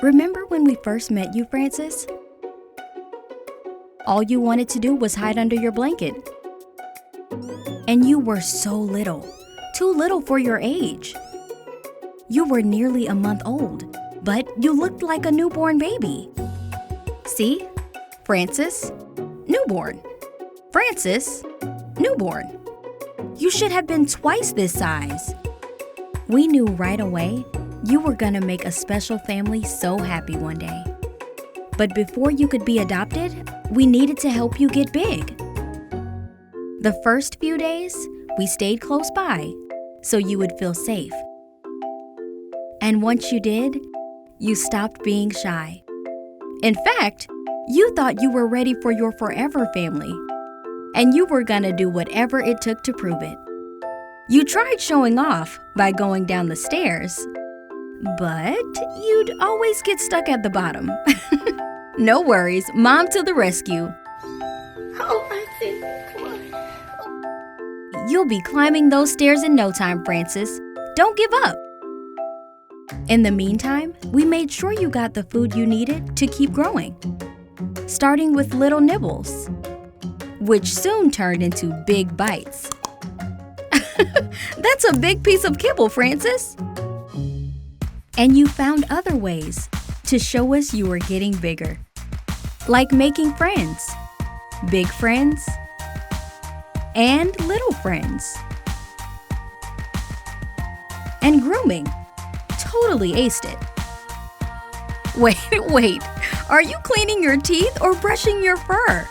Remember when we first met you, Francis? All you wanted to do was hide under your blanket. And you were so little, too little for your age. You were nearly a month old, but you looked like a newborn baby. See? Francis, newborn. Francis, newborn. You should have been twice this size. We knew right away you were gonna make a special family so happy one day. But before you could be adopted, we needed to help you get big. The first few days, we stayed close by so you would feel safe. And once you did, you stopped being shy. In fact, you thought you were ready for your forever family, and you were gonna do whatever it took to prove it. You tried showing off by going down the stairs, but you'd always get stuck at the bottom. No worries, Mom to the rescue. Oh, Francis, come on. You'll be climbing those stairs in no time, Francis. Don't give up. In the meantime, we made sure you got the food you needed to keep growing, starting with little nibbles, which soon turned into big bites. That's a big piece of kibble, Francis. And you found other ways to show us you were getting bigger, like making friends, big friends, and little friends. And grooming. Totally aced it. Wait, are you cleaning your teeth or brushing your fur?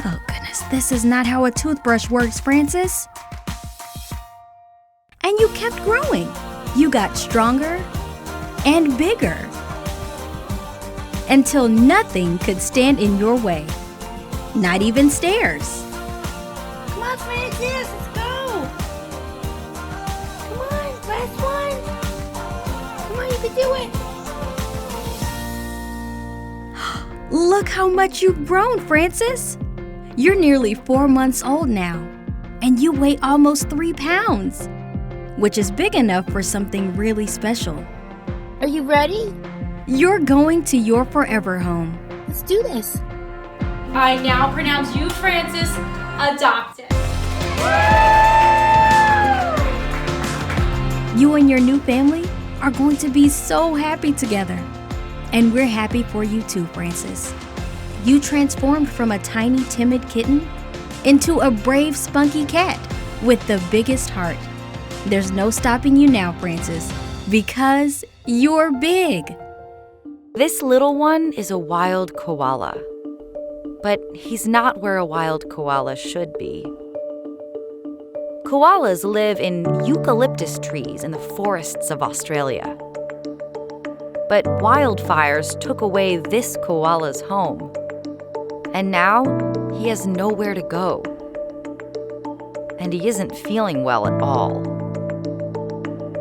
Oh goodness, this is not how a toothbrush works, Francis. And you kept growing. You got stronger and bigger until nothing could stand in your way, not even stairs. Come on, Francis, let's go. Come on, last one. Come on, you can do it. Look how much you've grown, Francis. You're nearly 4 months old now, and you weigh almost 3 pounds, which is big enough for something really special. Are you ready? You're going to your forever home. Let's do this. I now pronounce you, Francis, adopted. You and your new family are going to be so happy together. And we're happy for you too, Francis. You transformed from a tiny, timid kitten into a brave, spunky cat with the biggest heart. There's no stopping you now, Francis, because you're big. This little one is a wild koala, but he's not where a wild koala should be. Koalas live in eucalyptus trees in the forests of Australia. But wildfires took away this koala's home, and now he has nowhere to go. And he isn't feeling well at all.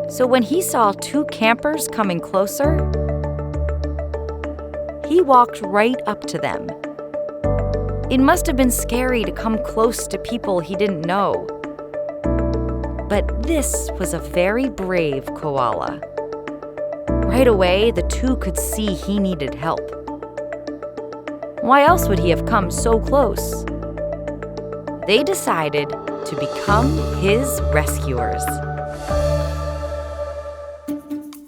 So when he saw 2 campers coming closer, he walked right up to them. It must have been scary to come close to people he didn't know. But this was a very brave koala. Right away, the 2 could see he needed help. Why else would he have come so close? They decided to become his rescuers.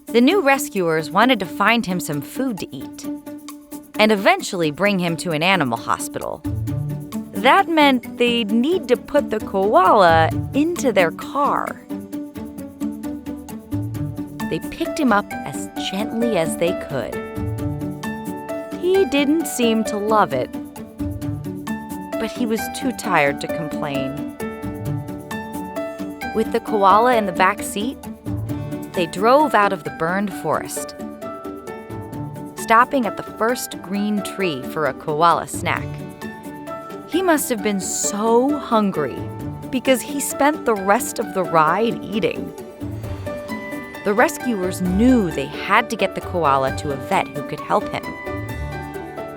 The new rescuers wanted to find him some food to eat and eventually bring him to an animal hospital. That meant they'd need to put the koala into their car. They picked him up as gently as they could. He didn't seem to love it, but he was too tired to complain. With the koala in the back seat, they drove out of the burned forest, stopping at the first green tree for a koala snack. He must have been so hungry because he spent the rest of the ride eating. The rescuers knew they had to get the koala to a vet who could help him.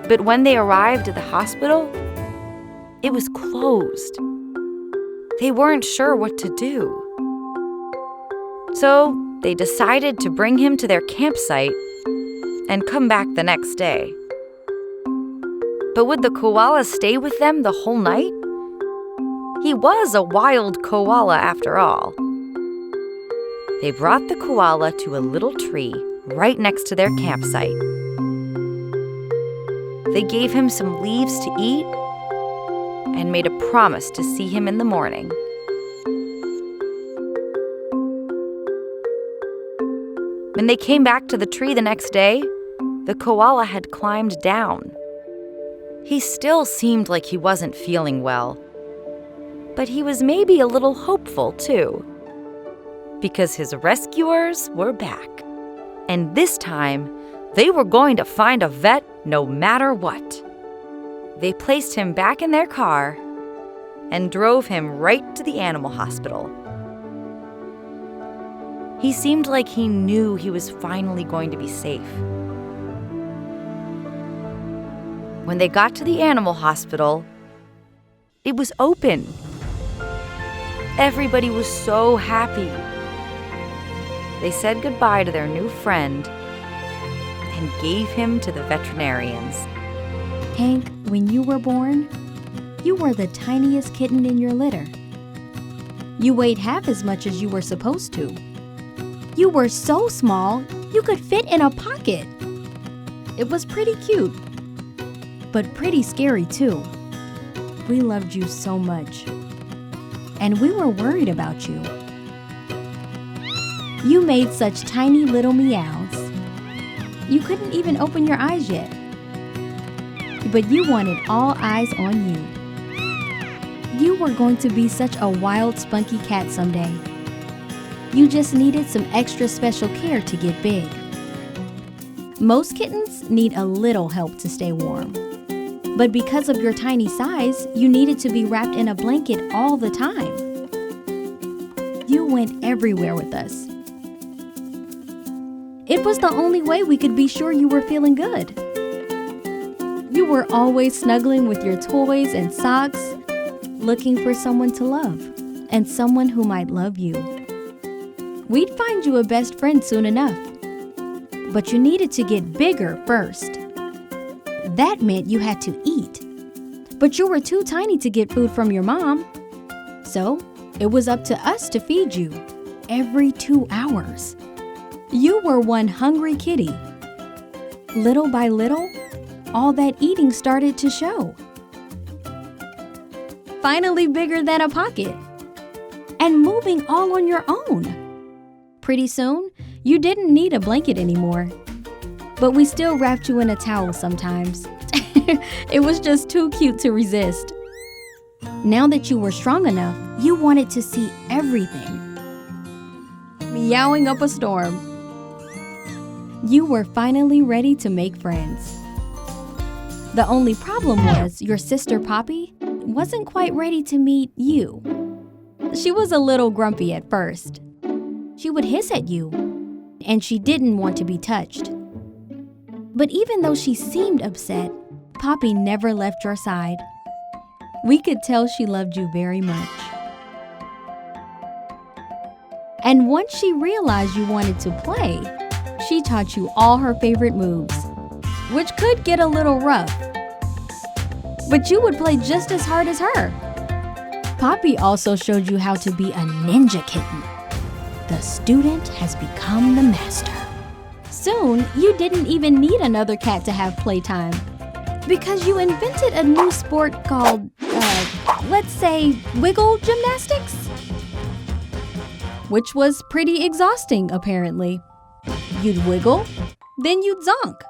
But when they arrived at the hospital, it was closed. They weren't sure what to do. So they decided to bring him to their campsite and come back the next day. But would the koala stay with them the whole night? He was a wild koala after all. They brought the koala to a little tree right next to their campsite. They gave him some leaves to eat and made a promise to see him in the morning. When they came back to the tree the next day, the koala had climbed down. He still seemed like he wasn't feeling well, but he was maybe a little hopeful too, because his rescuers were back. And this time, they were going to find a vet no matter what. They placed him back in their car and drove him right to the animal hospital. He seemed like he knew he was finally going to be safe. When they got to the animal hospital, it was open. Everybody was so happy. They said goodbye to their new friend and gave him to the veterinarians. Hank, when you were born, you were the tiniest kitten in your litter. You weighed half as much as you were supposed to. You were so small, you could fit in a pocket. It was pretty cute, but pretty scary too. We loved you so much, and we were worried about you. You made such tiny little meows. You couldn't even open your eyes yet, but you wanted all eyes on you. You were going to be such a wild, spunky cat someday. You just needed some extra special care to get big. Most kittens need a little help to stay warm. But because of your tiny size, you needed to be wrapped in a blanket all the time. You went everywhere with us. It was the only way we could be sure you were feeling good. You were always snuggling with your toys and socks, looking for someone to love and someone who might love you. We'd find you a best friend soon enough, but you needed to get bigger first. That meant you had to eat, but you were too tiny to get food from your mom. So it was up to us to feed you every 2 hours. You were one hungry kitty. Little by little, all that eating started to show. Finally bigger than a pocket, and moving all on your own. Pretty soon, you didn't need a blanket anymore. But we still wrapped you in a towel sometimes. It was just too cute to resist. Now that you were strong enough, you wanted to see everything. Meowing up a storm. You were finally ready to make friends. The only problem was your sister Poppy wasn't quite ready to meet you. She was a little grumpy at first. She would hiss at you, and she didn't want to be touched. But even though she seemed upset, Poppy never left your side. We could tell she loved you very much. And once she realized you wanted to play, she taught you all her favorite moves, which could get a little rough. But you would play just as hard as her. Poppy also showed you how to be a ninja kitten. The student has become the master. Soon, you didn't even need another cat to have playtime, because you invented a new sport called, let's say, wiggle gymnastics, which was pretty exhausting, apparently. You'd wiggle, then you'd zonk,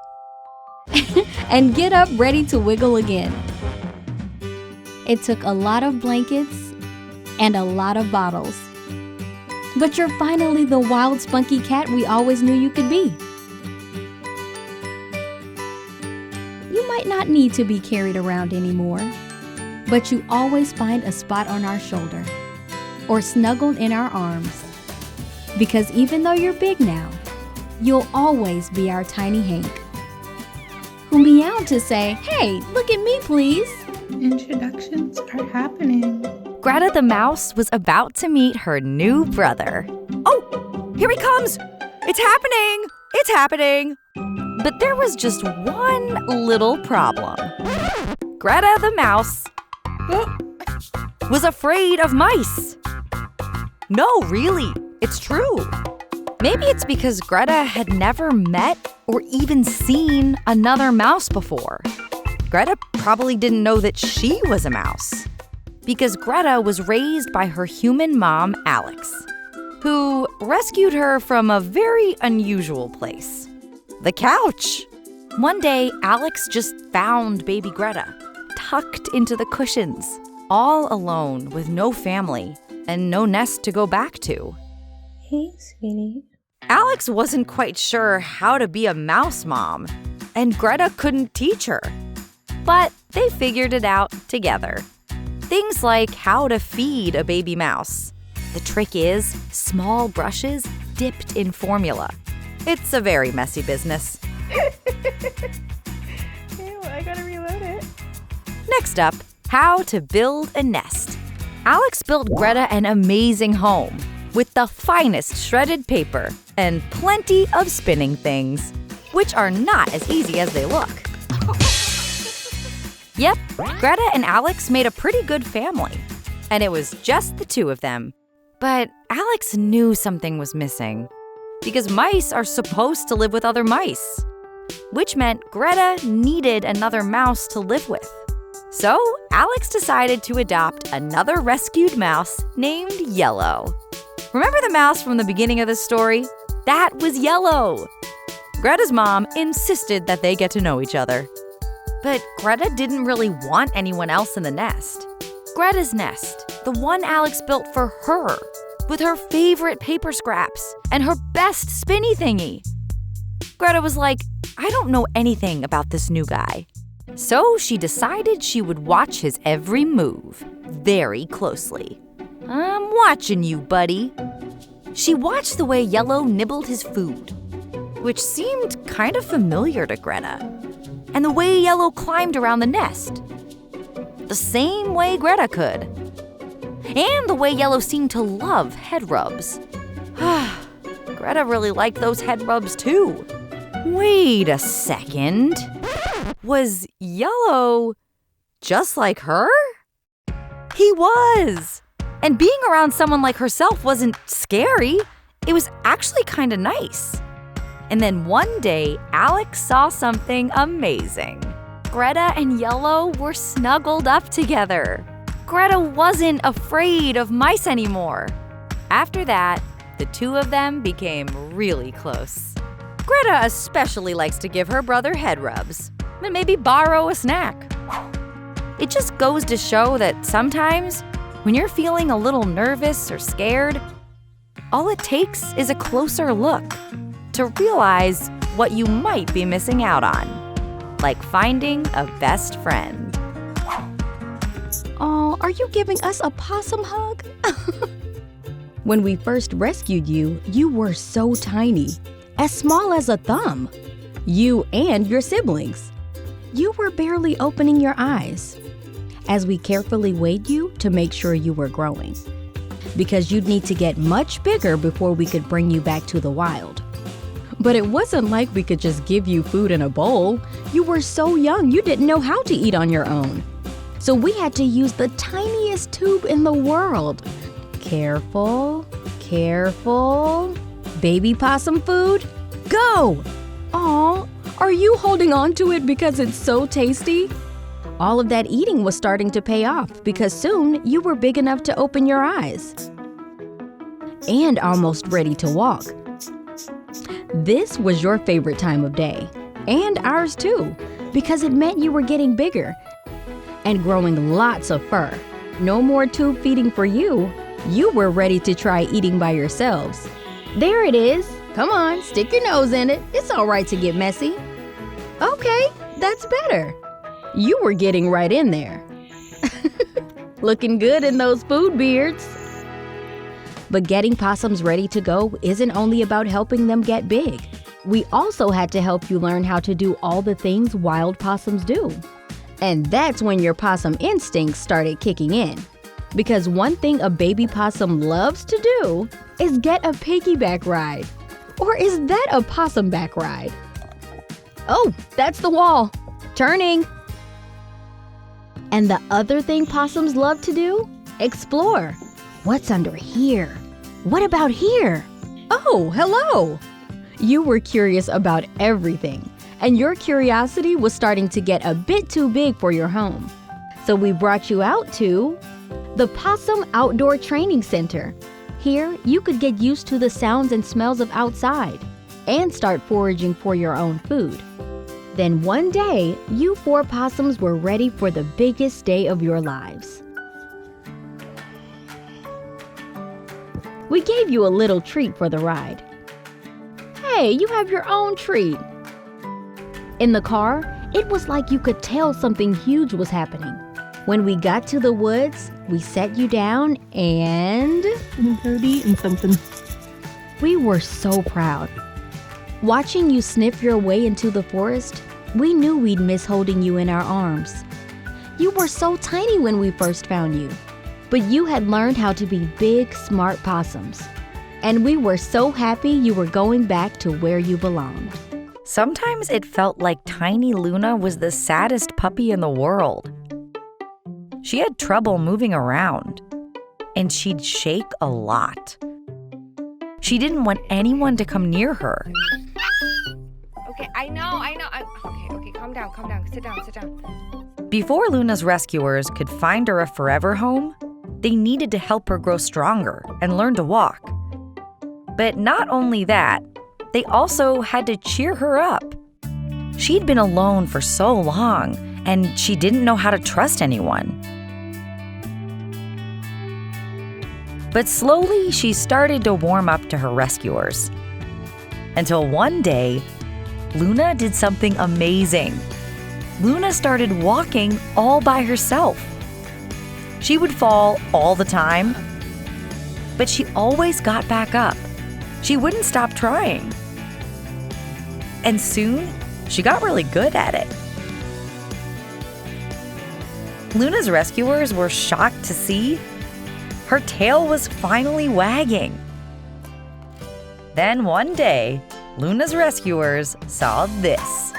and get up ready to wiggle again. It took a lot of blankets and a lot of bottles. But you're finally the wild, spunky cat we always knew you could be. You might not need to be carried around anymore, but you always find a spot on our shoulder or snuggled in our arms. Because even though you're big now, you'll always be our tiny Hank, who meowed to say, "Hey, look at me, please." Introductions are happening. Greta the mouse was about to meet her new brother. Oh, here he comes! It's happening! It's happening! But there was just one little problem. Greta the mouse was afraid of mice. No, really, it's true. Maybe it's because Greta had never met or even seen another mouse before. Greta probably didn't know that she was a mouse. Because Greta was raised by her human mom, Alex, who rescued her from a very unusual place, the couch. One day, Alex just found baby Greta, tucked into the cushions, all alone with no family and no nest to go back to. Hey, sweetie. Alex wasn't quite sure how to be a mouse mom, and Greta couldn't teach her. But they figured it out together. Things like how to feed a baby mouse. The trick is small brushes dipped in formula. It's a very messy business. Ew, I gotta reload it. Next up, how to build a nest. Alex built Greta an amazing home with the finest shredded paper and plenty of spinning things, which are not as easy as they look. Yep, Greta and Alex made a pretty good family, and it was just the two of them. But Alex knew something was missing, because mice are supposed to live with other mice, which meant Greta needed another mouse to live with. So Alex decided to adopt another rescued mouse named Yellow. Remember the mouse from the beginning of the story? That was Yellow. Greta's mom insisted that they get to know each other. But Greta didn't really want anyone else in the nest. Greta's nest, the one Alex built for her, with her favorite paper scraps and her best spinny thingy. Greta was like, I don't know anything about this new guy. So she decided she would watch his every move very closely. I'm watching you, buddy. She watched the way Yellow nibbled his food, which seemed kind of familiar to Greta. And the way Yellow climbed around the nest, the same way Greta could. And the way Yellow seemed to love head rubs. Greta really liked those head rubs too. Wait a second. Was Yellow just like her? He was. And being around someone like herself wasn't scary. It was actually kind of nice. And then one day, Alex saw something amazing. Greta and Yellow were snuggled up together. Greta wasn't afraid of mice anymore. After that, the two of them became really close. Greta especially likes to give her brother head rubs and maybe borrow a snack. It just goes to show that sometimes, when you're feeling a little nervous or scared, all it takes is a closer look to realize what you might be missing out on, like finding a best friend. Oh, are you giving us a possum hug? When we first rescued you, you were so tiny, as small as a thumb. You and your siblings. You were barely opening your eyes, as we carefully weighed you to make sure you were growing, because you'd need to get much bigger before we could bring you back to the wild. But it wasn't like we could just give you food in a bowl. You were so young, you didn't know how to eat on your own. So we had to use the tiniest tube in the world. Careful, careful. Baby possum food, go! Aw, are you holding on to it because it's so tasty? All of that eating was starting to pay off because soon you were big enough to open your eyes and almost ready to walk. This was your favorite time of day, and ours too, because it meant you were getting bigger and growing lots of fur. No more tube feeding for you. You were ready to try eating by yourselves. There it is. Come on, stick your nose in it. It's all right to get messy. Okay, that's better. You were getting right in there. Looking good in those food beards. But getting possums ready to go isn't only about helping them get big. We also had to help you learn how to do all the things wild possums do. And that's when your possum instincts started kicking in. Because one thing a baby possum loves to do is get a piggyback ride. Or is that a possum back ride? Oh, that's the wall. Turning. And the other thing possums love to do? Explore. What's under here? What about here? Oh, hello. You were curious about everything, and your curiosity was starting to get a bit too big for your home. So we brought you out to the Possum Outdoor Training Center. Here, you could get used to the sounds and smells of outside and start foraging for your own food. Then one day, you 4 possums were ready for the biggest day of your lives. We gave you a little treat for the ride. Hey, you have your own treat. In the car, it was like you could tell something huge was happening. When we got to the woods, we set you down and... Heard eating something. We were so proud. Watching you sniff your way into the forest, we knew we'd miss holding you in our arms. You were so tiny when we first found you, but you had learned how to be big, smart possums. And we were so happy you were going back to where you belonged. Sometimes it felt like tiny Luna was the saddest puppy in the world. She had trouble moving around, and she'd shake a lot. She didn't want anyone to come near her. Okay, I know. Okay, calm down, sit down. Before Luna's rescuers could find her a forever home, they needed to help her grow stronger and learn to walk. But not only that, they also had to cheer her up. She'd been alone for so long, and she didn't know how to trust anyone. But slowly, she started to warm up to her rescuers. Until one day, Luna did something amazing. Luna started walking all by herself. She would fall all the time, but she always got back up. She wouldn't stop trying. And soon, she got really good at it. Luna's rescuers were shocked to see her tail was finally wagging. Then one day, Luna's rescuers saw this.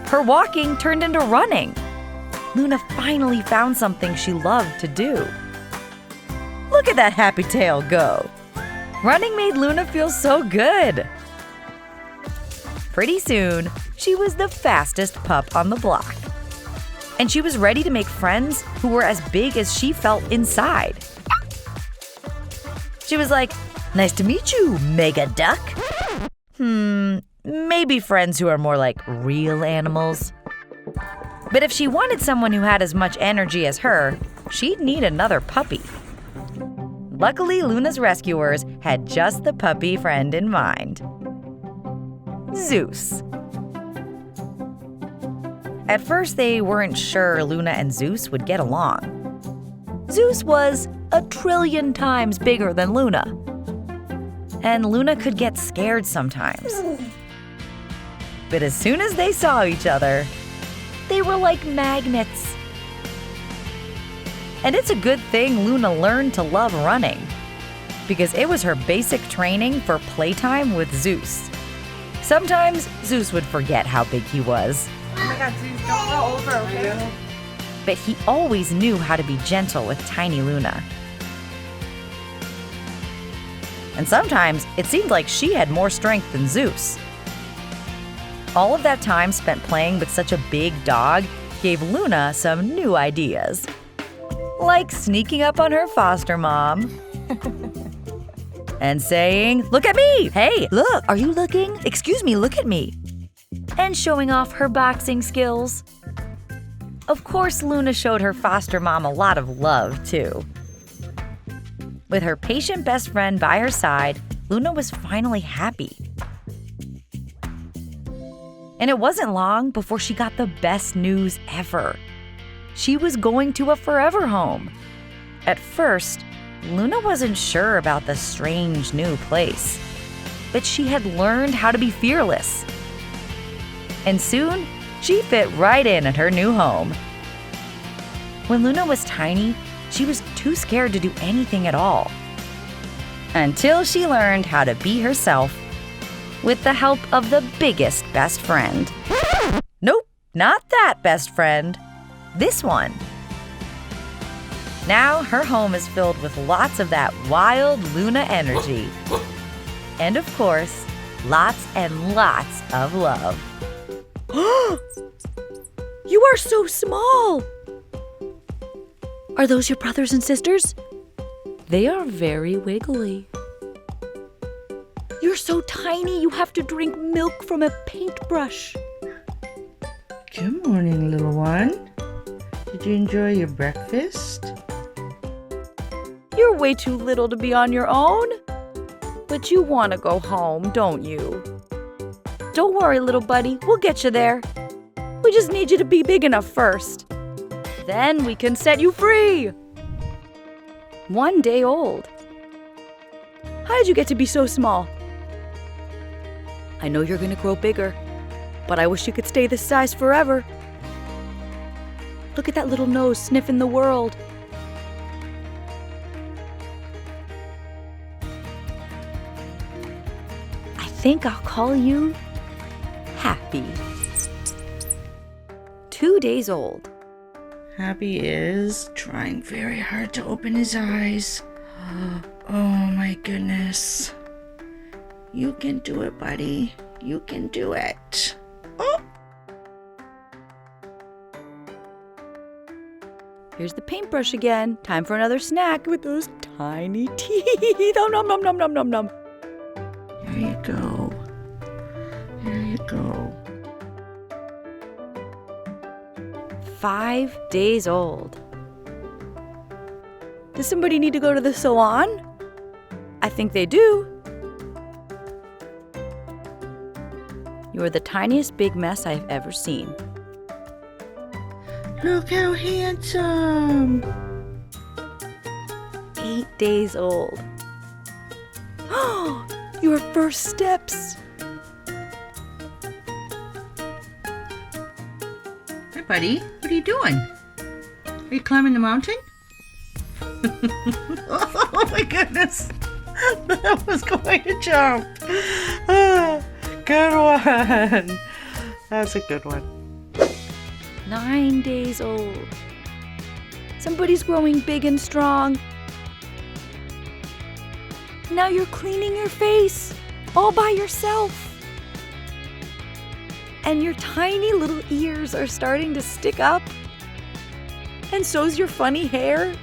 Her walking turned into running. Luna finally found something she loved to do. Look at that happy tail go. Running made Luna feel so good. Pretty soon, she was the fastest pup on the block. And she was ready to make friends who were as big as she felt inside. She was like, "Nice to meet you, Mega Duck." Maybe friends who are more like real animals. But if she wanted someone who had as much energy as her, she'd need another puppy. Luckily, Luna's rescuers had just the puppy friend in mind. Zeus. At first, they weren't sure Luna and Zeus would get along. Zeus was 1,000,000,000 times bigger than Luna. And Luna could get scared sometimes. But as soon as they saw each other, they were like magnets. And it's a good thing Luna learned to love running, because it was her basic training for playtime with Zeus. Sometimes Zeus would forget how big he was. Oh my God, Zeus, don't go over, okay? But he always knew how to be gentle with tiny Luna. And sometimes it seemed like she had more strength than Zeus. All of that time spent playing with such a big dog gave Luna some new ideas. Like sneaking up on her foster mom and saying, "Look at me! Hey, look, are you looking? Excuse me, look at me." And showing off her boxing skills. Of course, Luna showed her foster mom a lot of love, too. With her patient best friend by her side, Luna was finally happy. And it wasn't long before she got the best news ever. She was going to a forever home. At first, Luna wasn't sure about the strange new place, but she had learned how to be fearless. And soon, she fit right in at her new home. When Luna was tiny, she was too scared to do anything at all. Until she learned how to be herself with the help of the biggest best friend. Nope, not that best friend. This one. Now her home is filled with lots of that wild Luna energy. And of course, lots and lots of love. You are so small! Are those your brothers and sisters? They are very wiggly. You're so tiny, you have to drink milk from a paintbrush. Good morning, little one. Did you enjoy your breakfast? You're way too little to be on your own. But you want to go home, don't you? Don't worry, little buddy, we'll get you there. We just need you to be big enough first. Then we can set you free. 1 day old. How did you get to be so small? I know you're gonna grow bigger, but I wish you could stay this size forever. Look at that little nose sniffing the world. I think I'll call you Happy. 2 days old. Happy is trying very hard to open his eyes. Oh my goodness. You can do it, buddy. You can do it. Oh! Here's the paintbrush again. Time for another snack with those tiny teeth. Oh, nom nom nom nom nom nom. There you go. There you go. 5 days old. Does somebody need to go to the salon? I think they do. You're the tiniest big mess I've ever seen. Look how handsome. 8 days old. Oh, your first steps. Hey, buddy. What are you doing? Are you climbing the mountain? Oh my goodness. That was quite a jump. Good one. That's a good one. 9 days old. Somebody's growing big and strong. Now you're cleaning your face all by yourself. And your tiny little ears are starting to stick up. And so's your funny hair.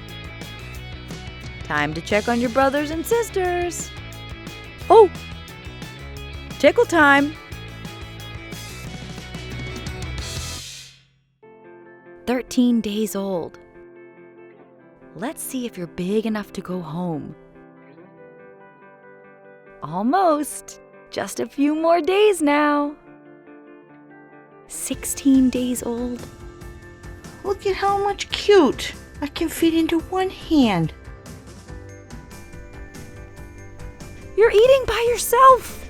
Time to check on your brothers and sisters. Oh! Tickle time! 13 days old. Let's see if you're big enough to go home. Almost. Just a few more days now. 16 days old. Look at how much cute. I can fit into one hand. You're eating by yourself.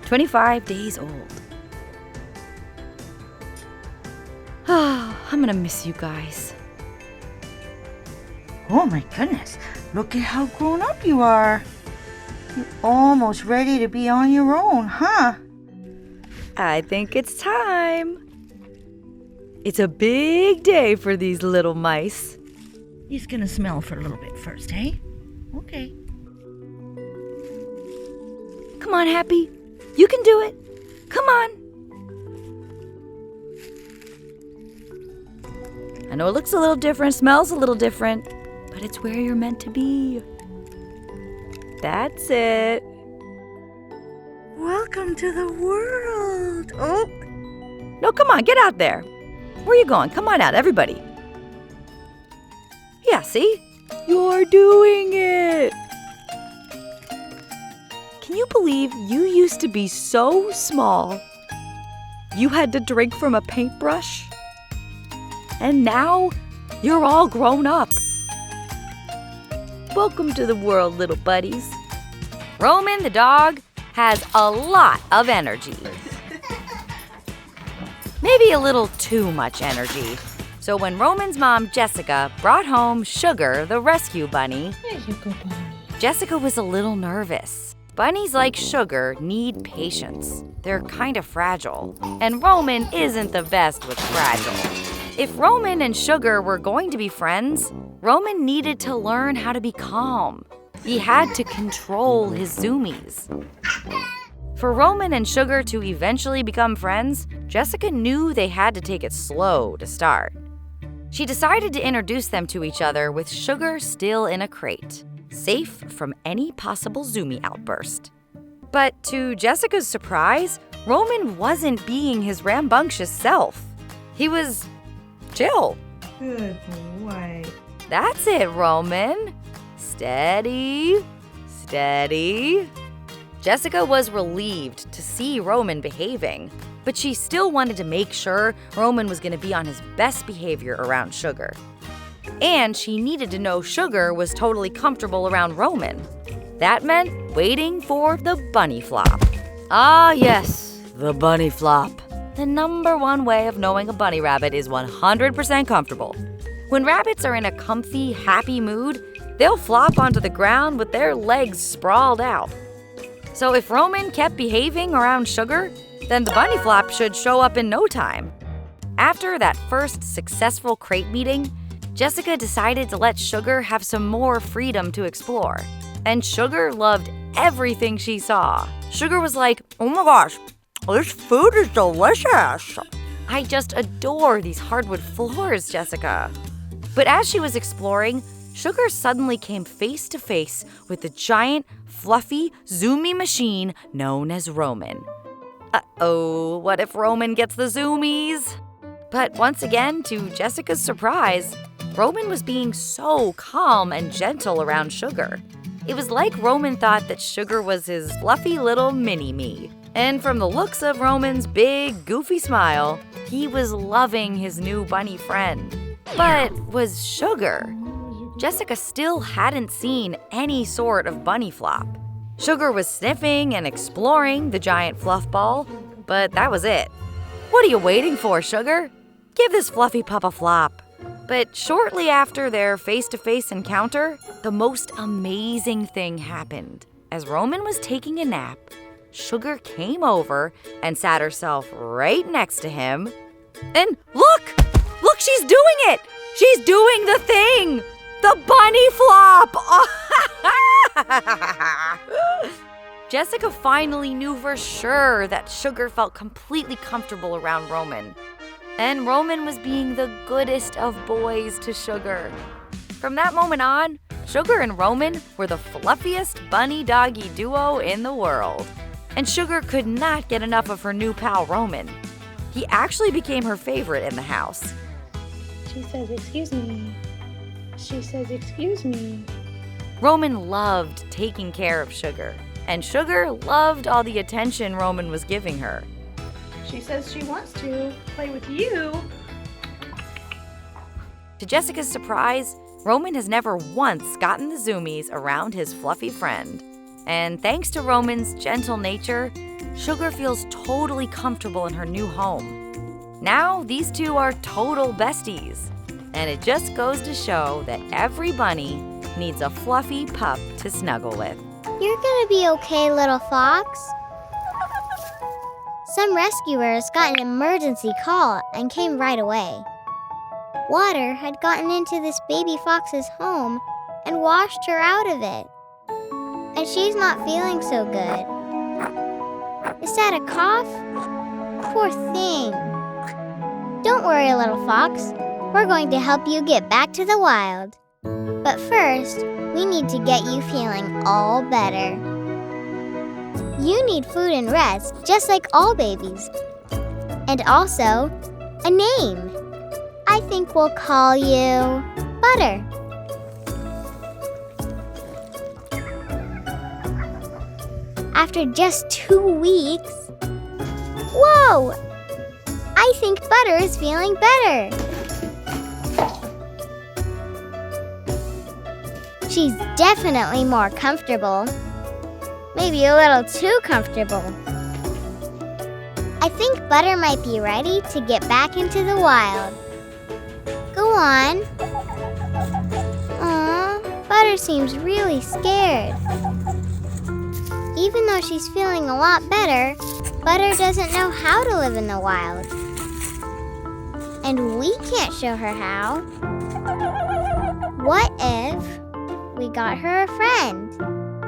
25 days old. I'm gonna miss you guys. Oh my goodness. Look at how grown up you are. You're almost ready to be on your own, huh? I think it's time. It's a big day for these little mice. He's gonna smell for a little bit first, hey? Okay. Come on, Happy. You can do it. Come on. I know it looks a little different, smells a little different, but it's where you're meant to be. That's it. Welcome to the world. Oh, No, come on, get out there. Where are you going? Come on out, everybody. Yeah, see? You're doing it. Can you believe you used to be so small? You had to drink from a paintbrush? And now you're all grown up. Welcome to the world, little buddies. Roman the dog has a lot of energy. Maybe a little too much energy. So when Roman's mom, Jessica, brought home Sugar, the rescue bunny, Jessica was a little nervous. Bunnies like Sugar need patience. They're kind of fragile, and Roman isn't the best with fragile. If Roman and Sugar were going to be friends, Roman needed to learn how to be calm. He had to control his zoomies. For Roman and Sugar to eventually become friends, Jessica knew they had to take it slow to start. She decided to introduce them to each other with Sugar still in a crate, safe from any possible zoomie outburst. But to Jessica's surprise, Roman wasn't being his rambunctious self. He was chill. Good boy. That's it, Roman. Steady, steady. Jessica was relieved to see Roman behaving, but she still wanted to make sure Roman was going to be on his best behavior around Sugar. And she needed to know Sugar was totally comfortable around Roman. That meant waiting for the bunny flop. Ah, yes, the bunny flop. The #1 way of knowing a bunny rabbit is 100% comfortable. When rabbits are in a comfy, happy mood, they'll flop onto the ground with their legs sprawled out. So if Roman kept behaving around Sugar, then the bunny flop should show up in no time. After that first successful crate meeting, Jessica decided to let Sugar have some more freedom to explore. And Sugar loved everything she saw. Sugar was like, "Oh my gosh, this food is delicious. I just adore these hardwood floors, Jessica." But as she was exploring, Sugar suddenly came face to face with the giant, fluffy, zoomy machine known as Roman. Uh-oh, what if Roman gets the zoomies? But once again, to Jessica's surprise, Roman was being so calm and gentle around Sugar. It was like Roman thought that Sugar was his fluffy little mini-me. And from the looks of Roman's big, goofy smile, he was loving his new bunny friend. But was Sugar? Jessica still hadn't seen any sort of bunny flop. Sugar was sniffing and exploring the giant fluff ball, but that was it. What are you waiting for, Sugar? Give this fluffy pup a flop. But shortly after their face-to-face encounter, the most amazing thing happened. As Roman was taking a nap, Sugar came over and sat herself right next to him. And look! Look, she's doing it! She's doing the thing! The bunny flop! Jessica finally knew for sure that Sugar felt completely comfortable around Roman. And Roman was being the goodest of boys to Sugar. From that moment on, Sugar and Roman were the fluffiest bunny-doggy duo in the world. And Sugar could not get enough of her new pal Roman. He actually became her favorite in the house. She says, "Excuse me." She says, "Excuse me." Roman loved taking care of Sugar, and Sugar loved all the attention Roman was giving her. She says she wants to play with you. To Jessica's surprise, Roman has never once gotten the zoomies around his fluffy friend. And thanks to Roman's gentle nature, Sugar feels totally comfortable in her new home. Now, these two are total besties. And it just goes to show that every bunny needs a fluffy pup to snuggle with. You're gonna be okay, little fox. Some rescuers got an emergency call and came right away. Water had gotten into this baby fox's home and washed her out of it. And she's not feeling so good. Is that a cough? Poor thing. Don't worry, little fox. We're going to help you get back to the wild. But first, we need to get you feeling all better. You need food and rest, just like all babies. And also, a name. I think we'll call you Butter. After just 2 weeks... Whoa! I think Butter is feeling better. She's definitely more comfortable. Maybe a little too comfortable. I think Butter might be ready to get back into the wild. Go on. Aw, Butter seems really scared. Even though she's feeling a lot better, Butter doesn't know how to live in the wild. And we can't show her how. What if we got her a friend?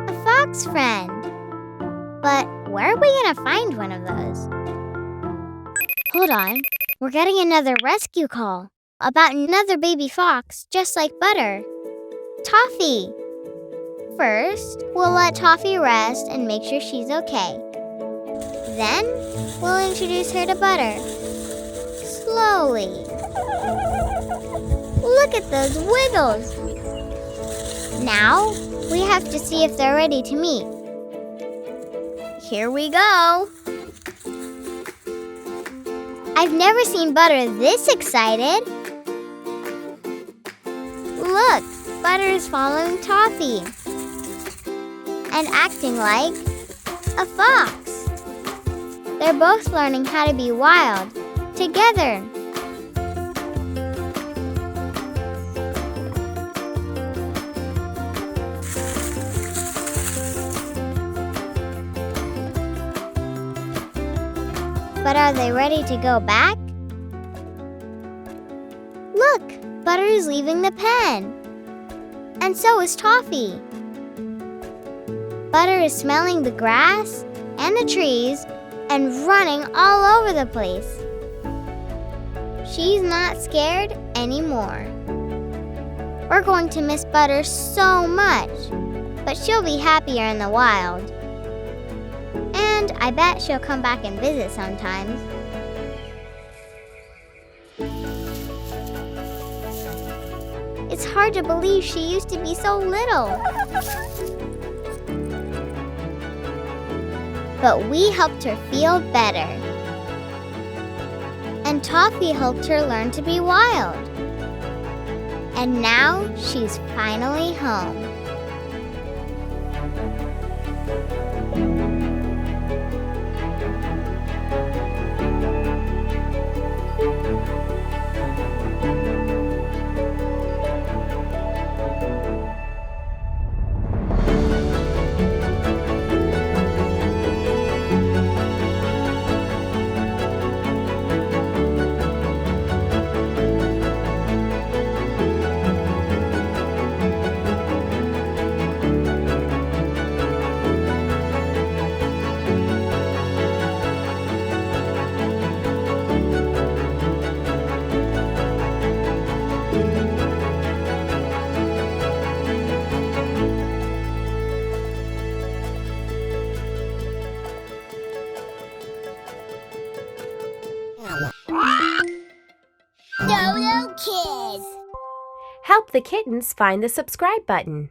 A fox friend. But where are we gonna find one of those? Hold on, we're getting another rescue call about another baby fox just like Butter. Toffee. First, we'll let Toffee rest and make sure she's okay. Then, we'll introduce her to Butter. Slowly. Look at those wiggles. Now, we have to see if they're ready to meet. Here we go. I've never seen Butter this excited. Look, Butter is following Toffee and acting like a fox. They're both learning how to be wild together. But are they ready to go back? Look, Butter is leaving the pen. And so is Toffee. Butter is smelling the grass and the trees and running all over the place. She's not scared anymore. We're going to miss Butter so much, but she'll be happier in the wild. And I bet she'll come back and visit sometimes. It's hard to believe she used to be so little. But we helped her feel better. And Toffee helped her learn to be wild. And now she's finally home. Dodo Kids. Help the kittens find the subscribe button.